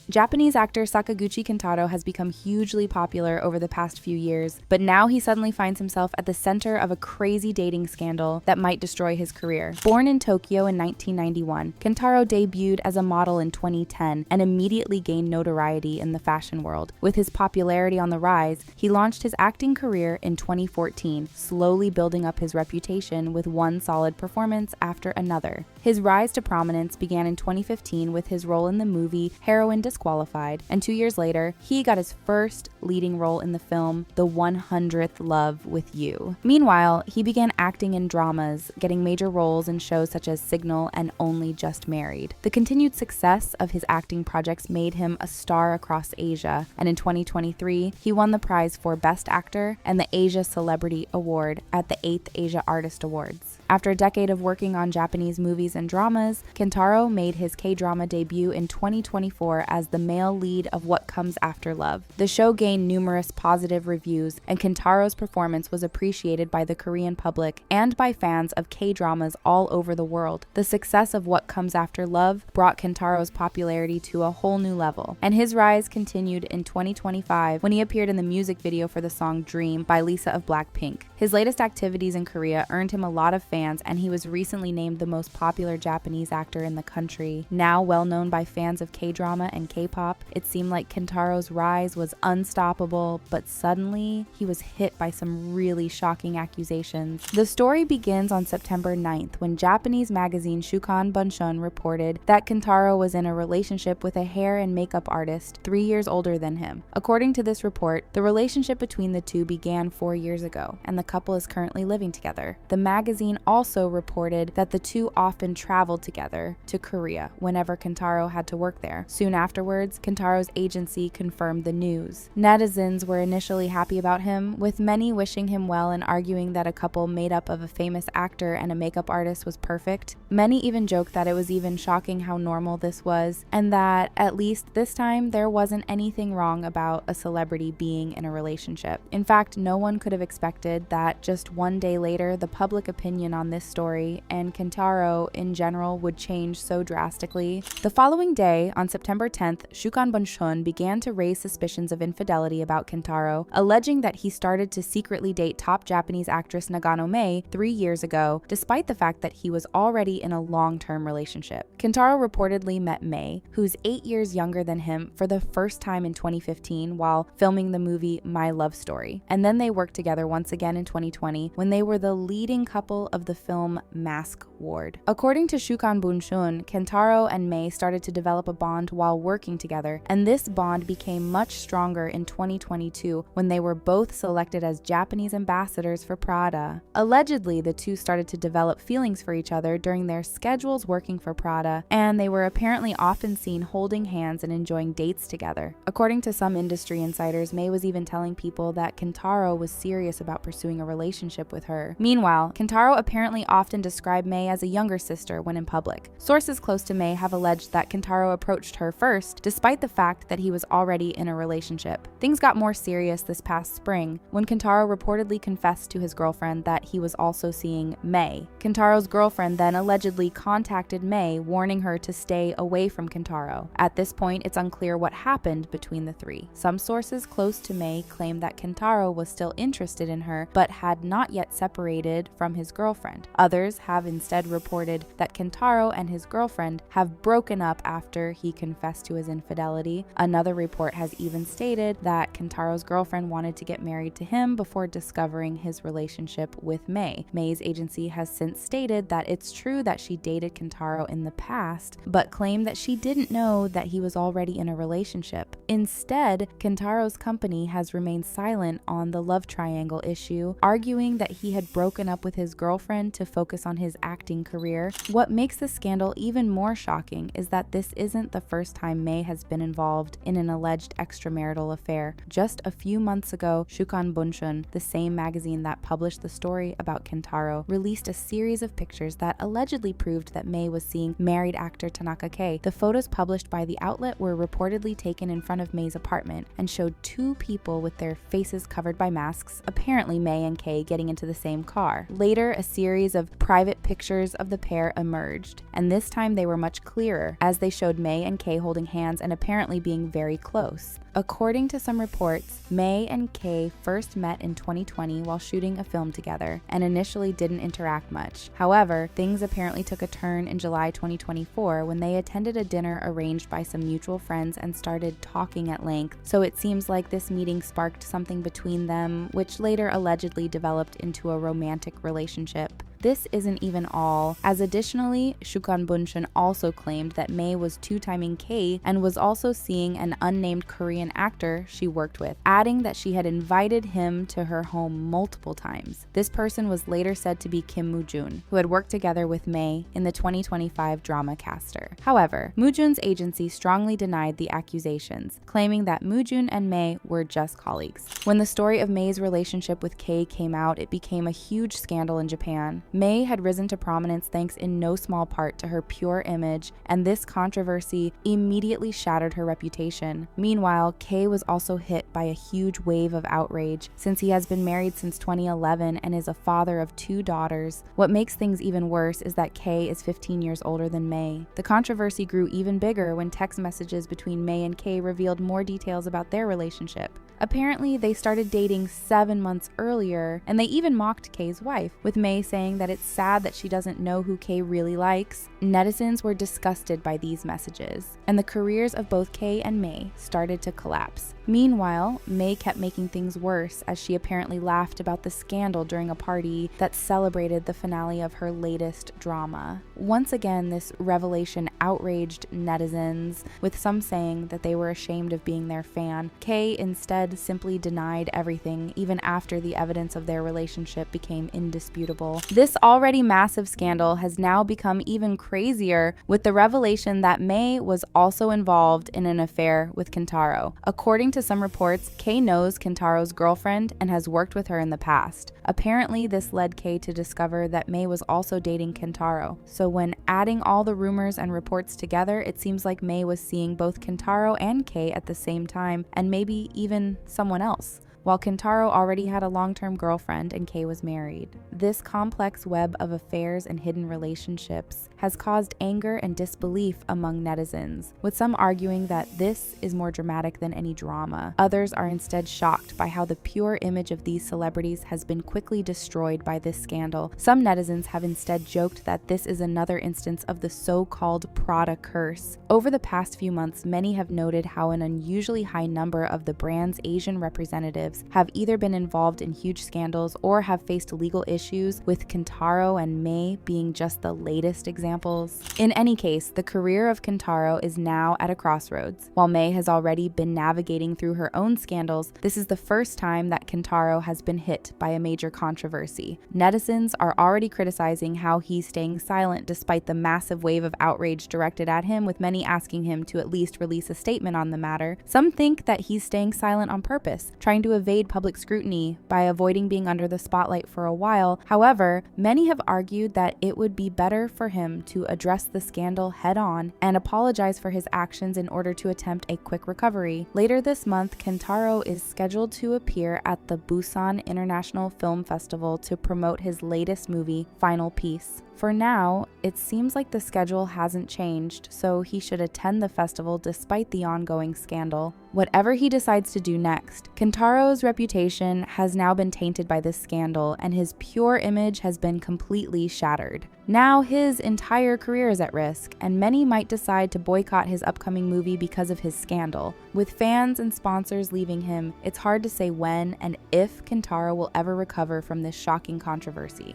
Japanese actor Sakaguchi Kentaro has become hugely popular over the past few years, but now he suddenly finds himself at the center of a crazy dating scandal that might destroy his career. Born in Tokyo in 1991, Kentaro debuted as a model in 2010 and immediately gained notoriety in the fashion world. With his popularity on the rise, he launched his acting career in 2014, slowly building up his reputation with one solid performance after another. His rise to prominence began in 2015 with his role in the movie Heroin Disqualified, and 2 years later, he got his first leading role in the film The 100th Love with You. Meanwhile, he began acting in dramas, getting major roles in shows such as Signal and Only Just Married. The continued success of his acting projects made him a star across Asia, and in 2023, he won the prize for Best Actor and the Asia Celebrity Award at the 8th Asia Artist Awards. After a decade of working on Japanese movies and dramas, Kentaro made his K-drama debut in 2024 as the male lead of What Comes After Love. The show gained numerous positive reviews, and Kentaro's performance was appreciated by the Korean public and by fans of K-dramas all over the world. The success of What Comes After Love brought Kentaro's popularity to a whole new level, and his rise continued in 2025 when he appeared in the music video for the song Dream by Lisa of Blackpink. His latest activities in Korea earned him a lot of fans, and he was recently named the most popular Japanese actor in the country. Now well known by fans of K-drama and K-pop, it seemed like Kentaro's rise was unstoppable, but suddenly he was hit by some really shocking accusations. The story begins on September 9th when Japanese magazine Shukan Bunshun reported that Kentaro was in a relationship with a hair and makeup artist 3 years older than him. According to this report, the relationship between the two began 4 years ago, and the couple is currently living together. The magazine also reported that the two often traveled together to Korea whenever Kentaro had to work there. Soon afterwards, Kentaro's agency confirmed the news. Netizens were initially happy about him, with many wishing him well and arguing that a couple made up of a famous actor and a makeup artist was perfect. Many even joked that it was even shocking how normal this was, and that at least this time there wasn't anything wrong about a celebrity being in a relationship. In fact, no one could have expected that just one day later the public opinion on this story and Kentaro in general would change so drastically. The following day, on September 10th, Shukan Bunshun began to raise suspicions of infidelity about Kentaro, alleging that he started to secretly date top Japanese actress Nagano Mei 3 years ago, despite the fact that he was already in a long-term relationship. Kentaro reportedly met Mei, who's 8 years younger than him, for the first time in 2015 while filming the movie My Love Story, and then they worked together once again in 2020 when they were the leading couple of the film Mask Ward. According to Shukan Bunshun, Kentaro and Mei started to develop a bond while working together, and this bond became much stronger in 2022 when they were both selected as Japanese ambassadors for Prada. Allegedly, the two started to develop feelings for each other during their schedules working for Prada, and they were apparently often seen holding hands and enjoying dates together. According to some industry insiders, Mei was even telling people that Kentaro was serious about pursuing a relationship with her. Meanwhile, Kentaro apparently often described Mei as a younger sister when in public. Sources close to Mei have alleged that Kentaro approached her first, despite the fact that he was already in a relationship. Things got more serious this past spring when Kentaro reportedly confessed to his girlfriend that he was also seeing Mei. Kentaro's girlfriend then allegedly contacted Mei, warning her to stay away from Kentaro. At this point, it's unclear what happened between the three. Some sources close to Mei claim that Kentaro was still interested in her, but had not yet separated from his girlfriend. Others have instead reported that Kentaro and his girlfriend have broken up after he confessed to his infidelity. Another report has even stated that Kentaro's girlfriend wanted to get married to him before discovering his relationship with Mei. Mei's agency has since stated that it's true that she dated Kentaro in the past, but claimed that she didn't know that he was already in a relationship. Instead, Kentaro's company has remained silent on the love triangle issue, arguing that he had broken up with his girlfriend to focus on his acting career. What makes the scandal even more shocking is that this isn't the first time Mei has been involved in an alleged extramarital affair. Just a few months ago, Shukan Bunshun, the same magazine that published the story about Kentaro, released a series of pictures that allegedly proved that Mei was seeing married actor Tanaka Kei. The photos published by the outlet were reportedly taken in front of Mei's apartment and showed two people with their faces covered by masks, apparently Mei and Kei getting into the same car. Later, a series of private pictures of the pair emerged, and this time they were much clearer, as they showed Mei and Kei holding hands and apparently being very close. According to some reports, Mei and Kei first met in 2020 while shooting a film together and initially didn't interact much. However, things apparently took a turn in July 2024 when they attended a dinner arranged by some mutual friends and started talking at length, so it seems like this meeting sparked something between them, which later allegedly developed into a romantic relationship. This isn't even all, as additionally, Shukan Bunshin also claimed that Mei was two-timing Kei and was also seeing an unnamed Korean actor she worked with, adding that she had invited him to her home multiple times. This person was later said to be Kim Moo-jun, who had worked together with Mei in the 2025 drama Caster. However, Moo-jun's agency strongly denied the accusations, claiming that Moo-jun and Mei were just colleagues. When the story of Mei's relationship with Kei came out, it became a huge scandal in Japan. Mei had risen to prominence thanks in no small part to her pure image, and this controversy immediately shattered her reputation. Meanwhile, Kei was also hit by a huge wave of outrage, since he has been married since 2011 and is a father of 2 daughters. What makes things even worse is that Kei is 15 years older than Mei. The controversy grew even bigger when text messages between Mei and Kei revealed more details about their relationship. Apparently, they started dating 7 months earlier, and they even mocked Kei's wife, with Mei saying that it's sad that she doesn't know who Kei really likes. Netizens were disgusted by these messages, and the careers of both Kei and Mei started to collapse. Meanwhile, Mei kept making things worse as she apparently laughed about the scandal during a party that celebrated the finale of her latest drama. Once again, this revelation outraged netizens, with some saying that they were ashamed of being their fan. Kei instead simply denied everything, even after the evidence of their relationship became indisputable. This already massive scandal has now become even crazier with the revelation that Mei was also involved in an affair with Kentaro. According to some reports, Kei knows Kentaro's girlfriend and has worked with her in the past. Apparently, this led Kei to discover that Mei was also dating Kentaro. So when adding all the rumors and reports together, it seems like Mei was seeing both Kentaro and Kei at the same time, and maybe even someone else, while Kentaro already had a long-term girlfriend and Kei was married. This complex web of affairs and hidden relationships has caused anger and disbelief among netizens, with some arguing that this is more dramatic than any drama. Others are instead shocked by how the pure image of these celebrities has been quickly destroyed by this scandal. Some netizens have instead joked that this is another instance of the so-called Prada curse. Over the past few months, many have noted how an unusually high number of the brand's Asian representatives have either been involved in huge scandals or have faced legal issues, with Kentaro and Mei being just the latest examples. In any case, the career of Kentaro is now at a crossroads. While Mei has already been navigating through her own scandals, this is the first time that Kentaro has been hit by a major controversy. Netizens are already criticizing how he's staying silent despite the massive wave of outrage directed at him, with many asking him to at least release a statement on the matter. Some think that he's staying silent on purpose, trying to evade public scrutiny by avoiding being under the spotlight for a while. However, many have argued that it would be better for him to address the scandal head-on and apologize for his actions in order to attempt a quick recovery. Later this month, Kentaro is scheduled to appear at the Busan International Film Festival to promote his latest movie, Final Piece. For now, it seems like the schedule hasn't changed, so he should attend the festival despite the ongoing scandal. Whatever he decides to do next, Kentaro's reputation has now been tainted by this scandal, and his pure image has been completely shattered. Now his entire career is at risk, and many might decide to boycott his upcoming movie because of his scandal. With fans and sponsors leaving him, it's hard to say when and if Kentaro will ever recover from this shocking controversy.